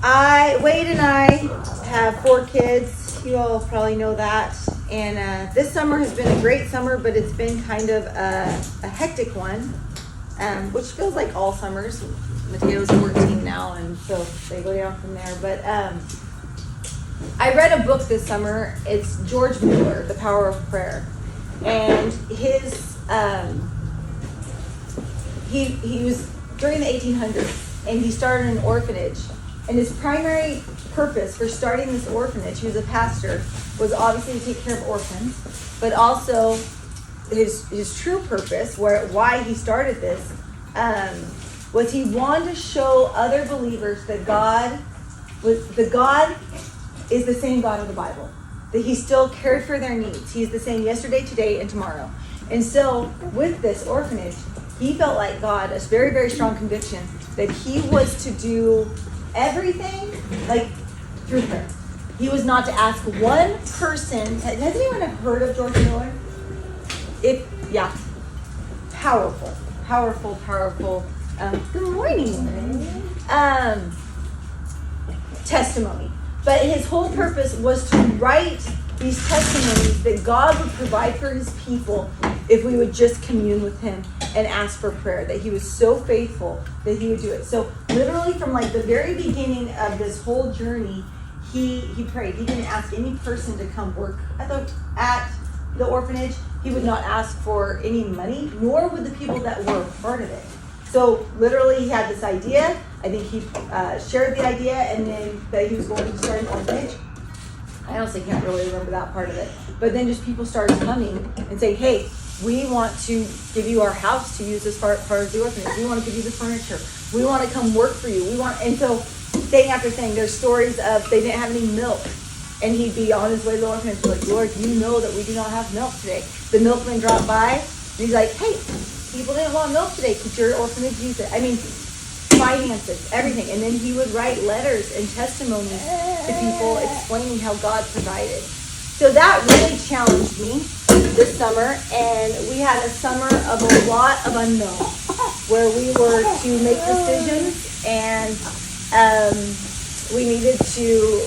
Wade and I have 4 kids. You all probably know that. And this summer has been a great summer, but it's been kind of a hectic one, which feels like all summers. Mateo's 14 now, and so they go down from there. But I read a book this summer. It's George Mueller, The Power of Prayer. And his, he was during the 1800s, and he started an orphanage. And his primary purpose for starting this orphanage, he was a pastor, was obviously to take care of orphans, but also his true purpose, why he started this, was he wanted to show other believers that God is the same God of the Bible, that he still cared for their needs. He's the same yesterday, today, and tomorrow. And so with this orphanage, he felt like God, a very, very strong conviction that he was to do everything like through prayer. He was not to ask one person. Has anyone heard of George Mueller? Powerful. Good morning. Testimony. But his whole purpose was to write these testimonies that God would provide for his people if we would just commune with him and ask for prayer, that he was so faithful that he would do it. So literally from like the very beginning of this whole journey, he prayed. He didn't ask any person to come work at the orphanage. He would not ask for any money, nor would the people that were part of it. So literally he had this idea. I think he shared the idea, and then that he was going to start an orphanage. I honestly can't really remember that part of it. But then just people started coming and saying, hey, we want to give you our house to use as part of the orphanage. We want to give you the furniture. We want to come work for you. And so thing after thing, there's stories of they didn't have any milk. And he'd be on his way to the orphanage, like, Lord, you know that we do not have milk today. The milkman dropped by, and he's like, hey, people didn't want milk today. Could your orphanage use it? I mean, finances, everything. And then he would write letters and testimonies to people explaining how God provided. So that really challenged me this summer, and we had a summer of a lot of unknown, where we were to make decisions, and we needed to,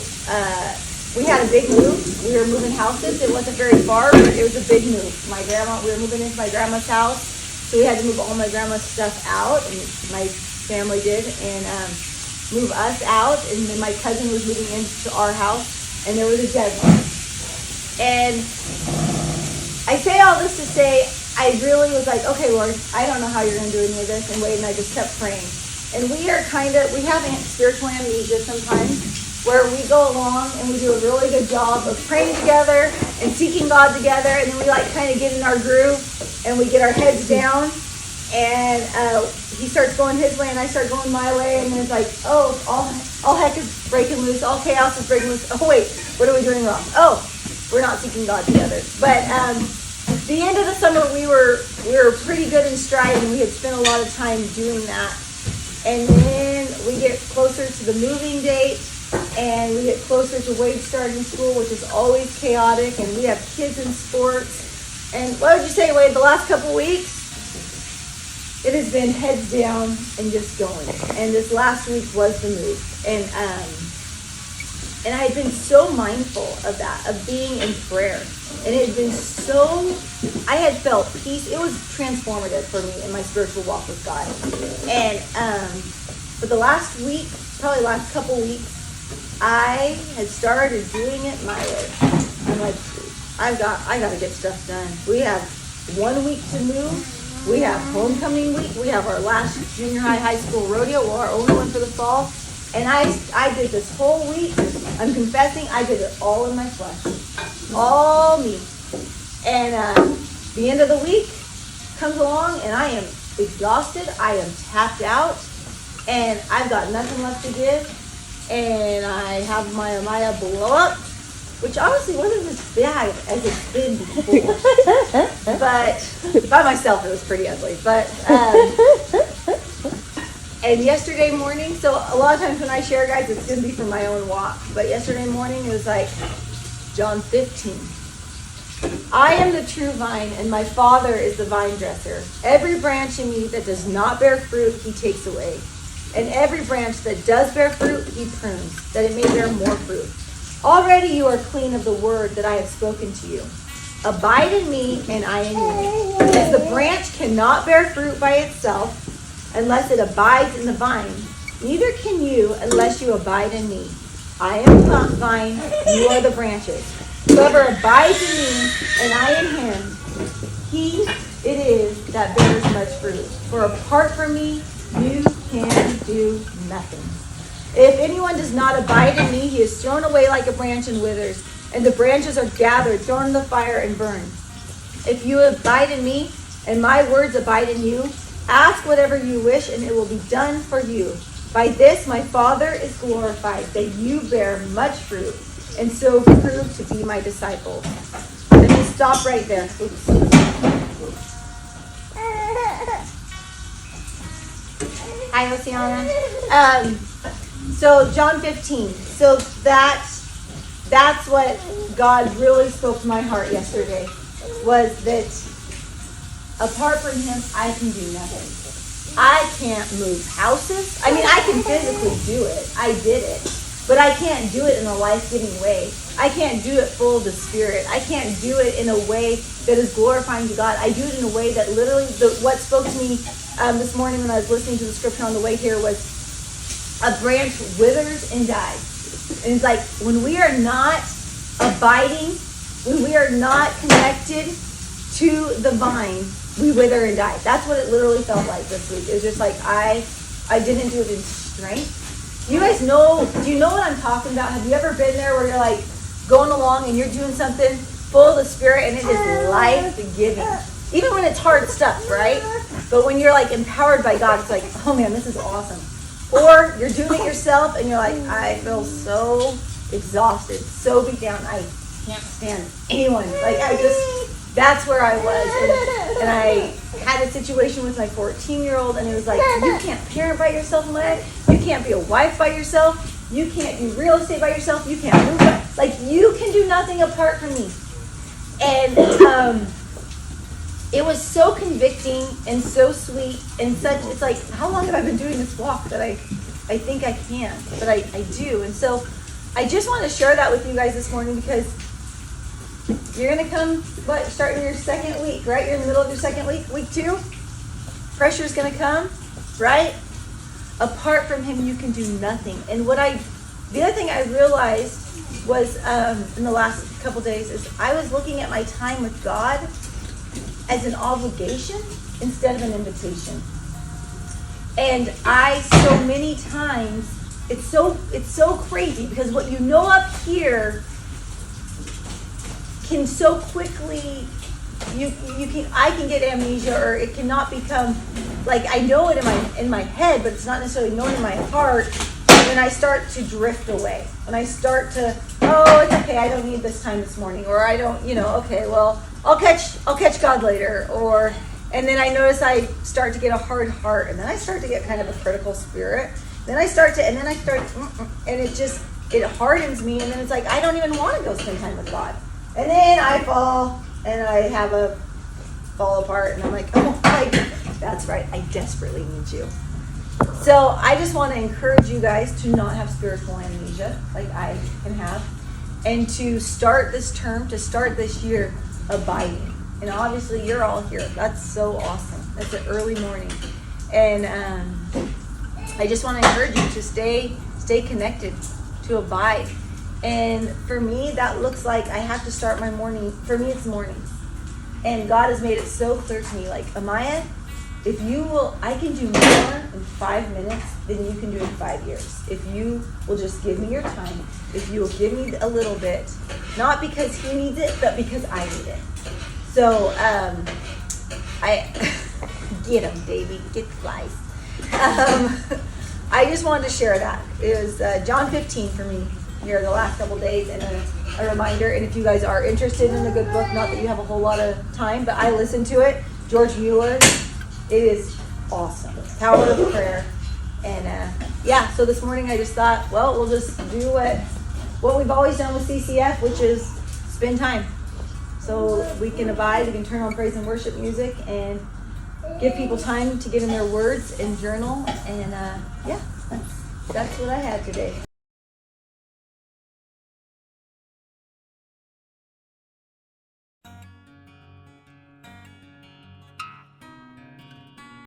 we had a big move. We were moving houses. It wasn't very far, but it was a big move. We were moving into my grandma's house, so we had to move all my grandma's stuff out, and my family did, and move us out, and then my cousin was moving into our house, and there was a deadline. And I say all this to say, I really was like, okay, Lord, I don't know how you're going to do any of this, and Wade and I just kept praying. And we have spiritual amnesia sometimes, where we go along and we do a really good job of praying together and seeking God together, and then we like kind of get in our groove, and we get our heads down, and he starts going his way and I start going my way, and then it's like, oh, all heck is breaking loose, all chaos is breaking loose. Oh wait, what are we doing wrong? Oh, we're not seeking God together. But the end of the summer, we were pretty good in stride, and we had spent a lot of time doing that. And then we get closer to the moving date, and we get closer to Wade starting school, which is always chaotic, and we have kids in sports. And what would you say, Wade, the last couple weeks? It has been heads down and just going. And this last week was the move. And I had been so mindful of that, of being in prayer. And it had been I had felt peace. It was transformative for me in my spiritual walk with God. And for the last week, probably last couple weeks, I had started doing it my way. I'm like, I got to get stuff done. We have 1 week to move. We have homecoming week. We have our last junior high school rodeo, or our only one for the fall. And I did this whole week. I'm confessing, I did it all in my flesh. All me. And the end of the week comes along, and I am exhausted. I am tapped out. And I've got nothing left to give. And I have my Amaya blow up, which honestly wasn't as bad as it's been before. But by myself, it was pretty ugly. But and yesterday morning, so a lot of times when I share, guys, it's going to be from my own walk. But yesterday morning, it was like John 15. I am the true vine, and my Father is the vine dresser. Every branch in me that does not bear fruit, he takes away. And every branch that does bear fruit, he prunes, that it may bear more fruit. Already you are clean of the word that I have spoken to you. Abide in me, and I in you. As the branch cannot bear fruit by itself, unless it abides in the vine, neither can you unless you abide in me. I am the vine, you are the branches. Whoever abides in me, and I in him, he it is that bears much fruit. For apart from me, you can do nothing. If anyone does not abide in me, he is thrown away like a branch and withers, and the branches are gathered, thrown in the fire, and burned. If you abide in me, and my words abide in you, ask whatever you wish, and it will be done for you. By this my Father is glorified, that you bear much fruit, and so prove to be my disciples. Let me stop right there. Oops. Hi, Oceana. So John 15. So that's what God really spoke to my heart yesterday, was that apart from him, I can do nothing. I can't move houses. I mean, I can physically do it. I did it. But I can't do it in a life-giving way. I can't do it full of the Spirit. I can't do it in a way that is glorifying to God. I do it in a way that literally, what spoke to me this morning when I was listening to the scripture on the way here was, a branch withers and dies. And it's like, when we are not abiding, when we are not connected to the vine, we wither and die. That's what it literally felt like this week. It was just like, I didn't do it in strength. You guys know, do you know what I'm talking about? Have you ever been there where you're like going along and you're doing something full of the Spirit and it is life-giving? Even when it's hard stuff, right? But when you're like empowered by God, it's like, oh man, this is awesome. Or you're doing it yourself and you're like, I feel so exhausted, so beat down, I can't stand anyone. Like that's where I was. And I had a situation with my 14-year-old and it was like, you can't parent by yourself, Maya. You can't be a wife by yourself. You can't do real estate by yourself. You can't move by, like, you can do nothing apart from me. And it was so convicting and so sweet and such, it's like, how long have I been doing this walk that I think I can, but I do. And so I just want to share that with you guys this morning because you're going to come, starting your second week, right? You're in the middle of your second week, week 2. Pressure's going to come, right? Apart from him, you can do nothing. And the other thing I realized was in the last couple days is I was looking at my time with God as an obligation instead of an invitation. And so many times, it's so crazy because what you know up here can so quickly, I can get amnesia, or it cannot become, like, I know it in my head, but it's not necessarily known in my heart. And then I start to drift away. And I start to, oh, it's okay, I don't need this time this morning, or I don't, okay, well, I'll catch God later, and then I notice I start to get a hard heart, and then I start to get kind of a critical spirit. And it hardens me, and then it's like, I don't even want to go spend time with God. And then I fall, and I have a fall apart, and I'm like, oh my God, that's right, I desperately need you. So I just want to encourage you guys to not have spiritual amnesia like I can have, and to start this term, to start this year abiding. And obviously you're all here. That's so awesome. That's an early morning. And I just want to encourage you to stay connected, to abide. And for me, that looks like I have to start my morning. For me, it's mornings. And God has made it so clear to me, like, Amaya, if you will, I can do more in 5 minutes than you can do in 5 years. If you will just give me your time, if you will give me a little bit, not because he needs it, but because I need it. So, I get them, Davey, get the flies. I just wanted to share that. It was John 15 for me here the last couple days, and a reminder. And if you guys are interested in a good book, not that you have a whole lot of time, but I listened to it, George Mueller. It is awesome. Power of Prayer. And so this morning I just thought, well, we'll just do what we've always done with CCF, which is spend time. So we can abide, we can turn on praise and worship music, and give people time to get in their words and journal. And yeah, that's what I had today.